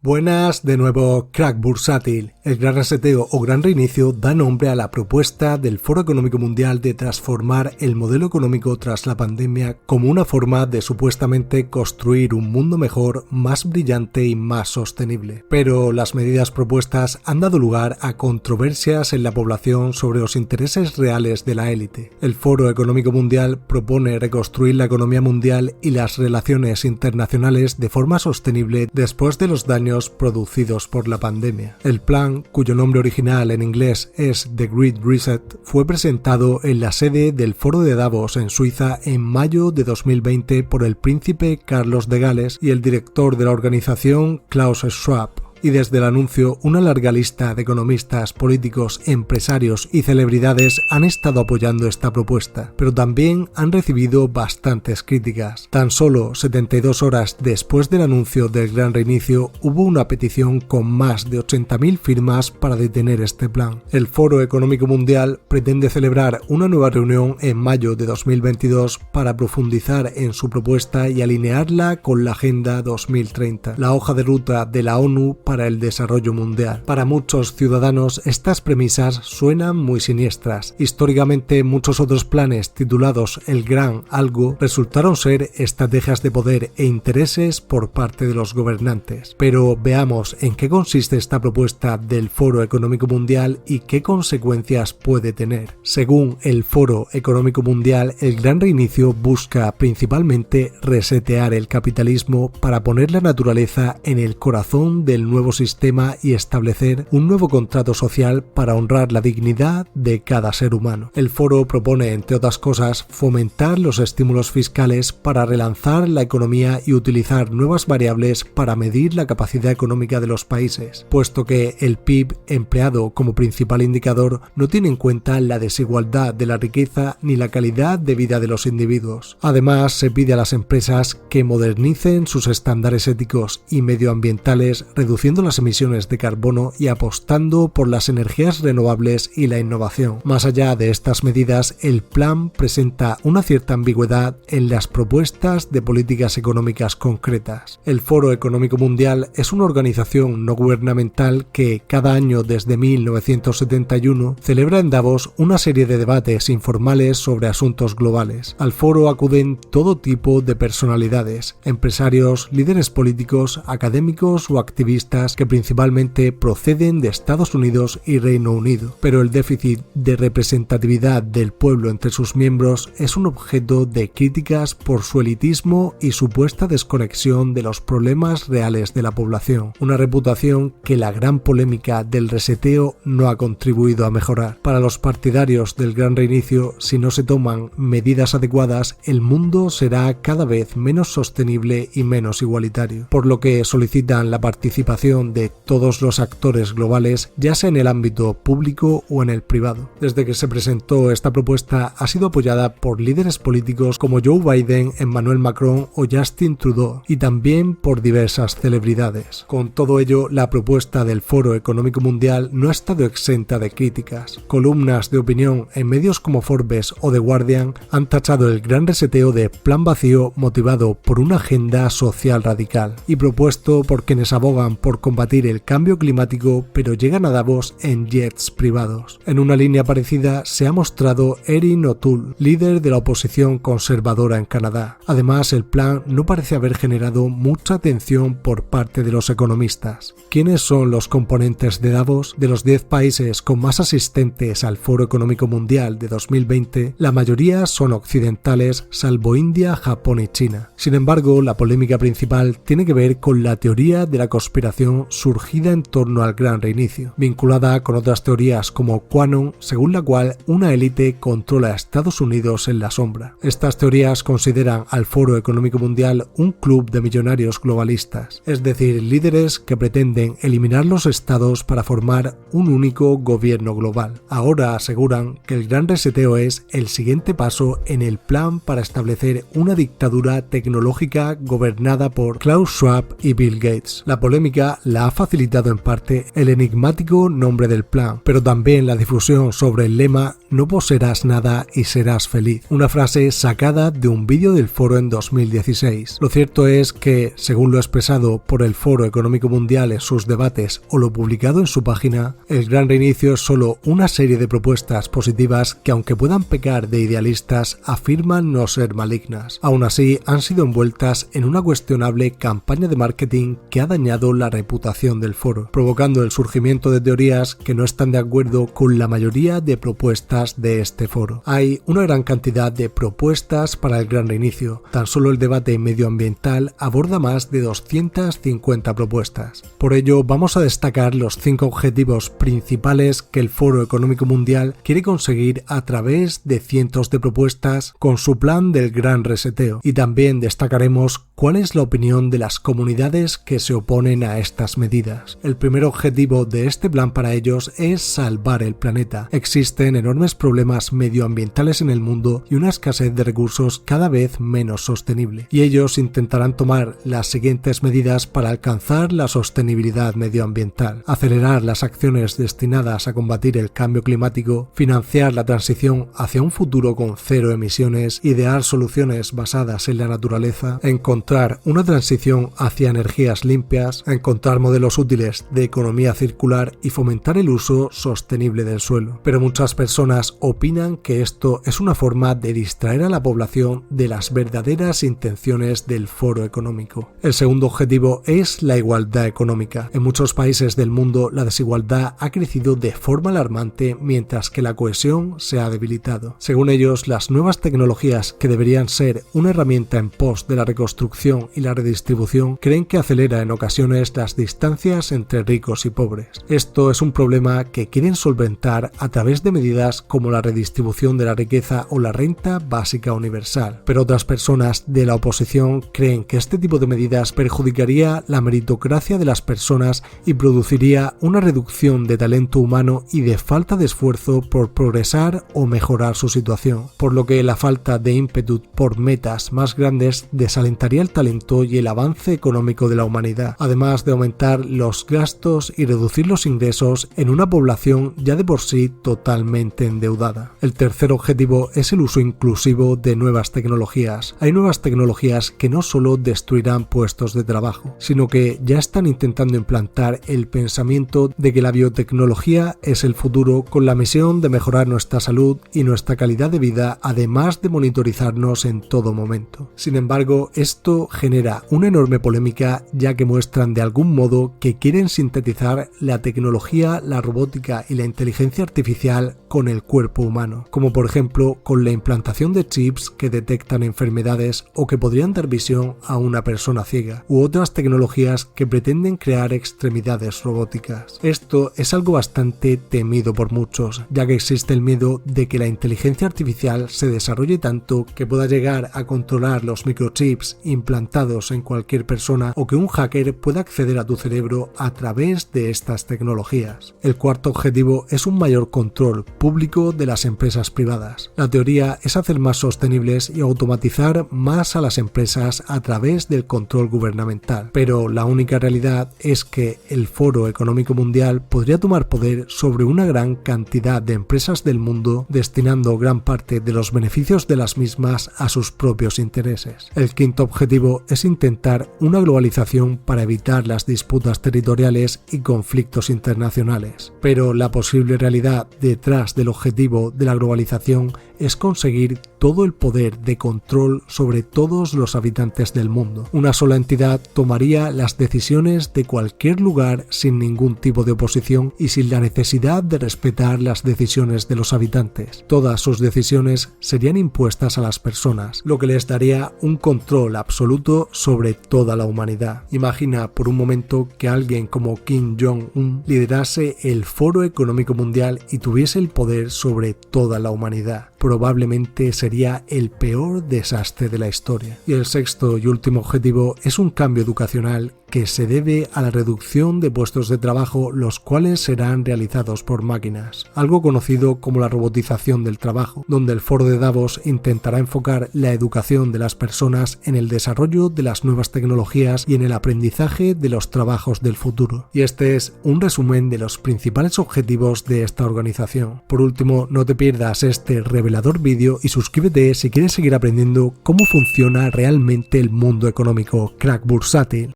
Buenas, de nuevo Crack Bursátil. El gran reseteo o gran reinicio da nombre a la propuesta del Foro Económico Mundial de transformar el modelo económico tras la pandemia como una forma de supuestamente construir un mundo mejor, más brillante y más sostenible. Pero las medidas propuestas han dado lugar a controversias en la población sobre los intereses reales de la élite. El Foro Económico Mundial propone reconstruir la economía mundial y las relaciones internacionales de forma sostenible después de los daños producidos por la pandemia. El plan, cuyo nombre original en inglés es The Great Reset, fue presentado en la sede del Foro de Davos en Suiza en mayo de 2020 por el príncipe Carlos de Gales y el director de la organización Klaus Schwab. Y desde el anuncio, una larga lista de economistas, políticos, empresarios y celebridades han estado apoyando esta propuesta, pero también han recibido bastantes críticas. Tan solo 72 horas después del anuncio del gran reinicio, hubo una petición con más de 80.000 firmas para detener este plan. El Foro Económico Mundial pretende celebrar una nueva reunión en mayo de 2022 para profundizar en su propuesta y alinearla con la Agenda 2030, la hoja de ruta de la ONU para el desarrollo mundial. Para muchos ciudadanos, estas premisas suenan muy siniestras. Históricamente, muchos otros planes titulados El Gran Algo resultaron ser estrategias de poder e intereses por parte de los gobernantes. Pero veamos en qué consiste esta propuesta del Foro Económico Mundial y qué consecuencias puede tener. Según el Foro Económico Mundial, el gran reinicio busca principalmente resetear el capitalismo para poner la naturaleza en el corazón del nuevo sistema y establecer un nuevo contrato social para honrar la dignidad de cada ser humano. El foro propone, entre otras cosas, fomentar los estímulos fiscales para relanzar la economía y utilizar nuevas variables para medir la capacidad económica de los países, puesto que el PIB, empleado como principal indicador, no tiene en cuenta la desigualdad de la riqueza ni la calidad de vida de los individuos. Además, se pide a las empresas que modernicen sus estándares éticos y medioambientales, reduciendo las emisiones de carbono y apostando por las energías renovables y la innovación. Más allá de estas medidas, el plan presenta una cierta ambigüedad en las propuestas de políticas económicas concretas. El Foro Económico Mundial es una organización no gubernamental que cada año desde 1971 celebra en Davos una serie de debates informales sobre asuntos globales. Al foro acuden todo tipo de personalidades, empresarios, líderes políticos, académicos o activistas que principalmente proceden de Estados Unidos y Reino Unido, pero el déficit de representatividad del pueblo entre sus miembros es un objeto de críticas por su elitismo y supuesta desconexión de los problemas reales de la población, una reputación que la gran polémica del reseteo no ha contribuido a mejorar. Para los partidarios del gran reinicio, si no se toman medidas adecuadas, el mundo será cada vez menos sostenible y menos igualitario, por lo que solicitan la participación de todos los actores globales, ya sea en el ámbito público o en el privado. Desde que se presentó esta propuesta ha sido apoyada por líderes políticos como Joe Biden, Emmanuel Macron o Justin Trudeau, y también por diversas celebridades. Con todo ello, la propuesta del Foro Económico Mundial no ha estado exenta de críticas. Columnas de opinión en medios como Forbes o The Guardian han tachado el gran reseteo de plan vacío motivado por una agenda social radical y propuesto por quienes abogan por combatir el cambio climático, pero llegan a Davos en jets privados. En una línea parecida se ha mostrado Erin O'Toole, líder de la oposición conservadora en Canadá. Además, el plan no parece haber generado mucha atención por parte de los economistas. ¿Quiénes son los componentes de Davos? De los 10 países con más asistentes al Foro Económico Mundial de 2020, la mayoría son occidentales, salvo India, Japón y China. Sin embargo, la polémica principal tiene que ver con la teoría de la conspiración surgida en torno al gran reinicio, vinculada con otras teorías como QAnon, según la cual una élite controla a Estados Unidos en la sombra. Estas teorías consideran al Foro Económico Mundial un club de millonarios globalistas, es decir, líderes que pretenden eliminar los estados para formar un único gobierno global. Ahora aseguran que el gran reseteo es el siguiente paso en el plan para establecer una dictadura tecnológica gobernada por Klaus Schwab y Bill Gates. La polémica la ha facilitado en parte el enigmático nombre del plan, pero también la difusión sobre el lema no poseerás nada y serás feliz. Una frase sacada de un vídeo del foro en 2016. Lo cierto es que, según lo expresado por el Foro Económico Mundial en sus debates o lo publicado en su página, el Gran Reinicio es solo una serie de propuestas positivas que, aunque puedan pecar de idealistas, afirman no ser malignas. Aún así, han sido envueltas en una cuestionable campaña de marketing que ha dañado la reputación del foro, provocando el surgimiento de teorías que no están de acuerdo con la mayoría de propuestas de este foro. Hay una gran cantidad de propuestas para el Gran Reinicio. Tan solo el debate medioambiental aborda más de 250 propuestas. Por ello, vamos a destacar los 5 objetivos principales que el Foro Económico Mundial quiere conseguir a través de cientos de propuestas con su plan del Gran Reseteo. Y también destacaremos cuál es la opinión de las comunidades que se oponen a estas medidas. El primer objetivo de este plan para ellos es salvar el planeta. Existen enormes problemas medioambientales en el mundo y una escasez de recursos cada vez menos sostenible. Y ellos intentarán tomar las siguientes medidas para alcanzar la sostenibilidad medioambiental: acelerar las acciones destinadas a combatir el cambio climático, financiar la transición hacia un futuro con cero emisiones, idear soluciones basadas en la naturaleza, encontrar una transición hacia energías limpias, encontrar modelos útiles de economía circular y fomentar el uso sostenible del suelo. Pero muchas personas opinan que esto es una forma de distraer a la población de las verdaderas intenciones del foro económico. El segundo objetivo es la igualdad económica. En muchos países del mundo la desigualdad ha crecido de forma alarmante mientras que la cohesión se ha debilitado. Según ellos, las nuevas tecnologías que deberían ser una herramienta en pos de la reconstrucción y la redistribución creen que acelera en ocasiones las distancias entre ricos y pobres. Esto es un problema que quieren solventar a través de medidas como la redistribución de la riqueza o la renta básica universal. Pero otras personas de la oposición creen que este tipo de medidas perjudicaría la meritocracia de las personas y produciría una reducción de talento humano y de falta de esfuerzo por progresar o mejorar su situación, por lo que la falta de ímpetu por metas más grandes desalentaría el talento y el avance económico de la humanidad, además de aumentar los gastos y reducir los ingresos en una población ya de por sí totalmente endeudada. El tercer objetivo es el uso inclusivo de nuevas tecnologías. Hay nuevas tecnologías que no solo destruirán puestos de trabajo, sino que ya están intentando implantar el pensamiento de que la biotecnología es el futuro, con la misión de mejorar nuestra salud y nuestra calidad de vida, además de monitorizarnos en todo momento. Sin embargo, esto genera una enorme polémica, ya que muestran de algún modo que quieren sintetizar la tecnología, la robótica y la inteligencia artificial con el cuerpo humano, como por ejemplo con la implantación de chips que detectan enfermedades o que podrían dar visión a una persona ciega, u otras tecnologías que pretenden crear extremidades robóticas. Esto es algo bastante temido por muchos, ya que existe el miedo de que la inteligencia artificial se desarrolle tanto que pueda llegar a controlar los microchips implantados en cualquier persona, o que un hacker pueda acceder a tu cerebro a través de estas tecnologías. El cuarto objetivo es un mayor control público de las empresas privadas. La teoría es hacer más sostenibles y automatizar más a las empresas a través del control gubernamental, pero la única realidad es que el Foro Económico Mundial podría tomar poder sobre una gran cantidad de empresas del mundo, destinando gran parte de los beneficios de las mismas a sus propios intereses. El quinto objetivo es intentar una globalización para evitar las disputas territoriales y conflictos internacionales, pero la posible realidad detrás del objetivo de la globalización es conseguir todo el poder de control sobre todos los habitantes del mundo. Una sola entidad tomaría las decisiones de cualquier lugar sin ningún tipo de oposición y sin la necesidad de respetar las decisiones de los habitantes. Todas sus decisiones serían impuestas a las personas, lo que les daría un control absoluto sobre toda la humanidad. Imagina por un momento que alguien como Kim Jong-un liderase el Foro Económico Mundial y tuviese el poder sobre toda la humanidad. Probablemente sería el peor desastre de la historia. Y el sexto y último objetivo es un cambio educacional que se debe a la reducción de puestos de trabajo, los cuales serán realizados por máquinas, algo conocido como la robotización del trabajo, donde el foro de Davos intentará enfocar la educación de las personas en el desarrollo de las nuevas tecnologías y en el aprendizaje de los trabajos del futuro. Y este es un resumen de los principales objetivos de esta organización. Por último, no te pierdas este revelador vídeo y suscríbete si quieres seguir aprendiendo cómo funciona realmente el mundo económico. Crack Bursátil.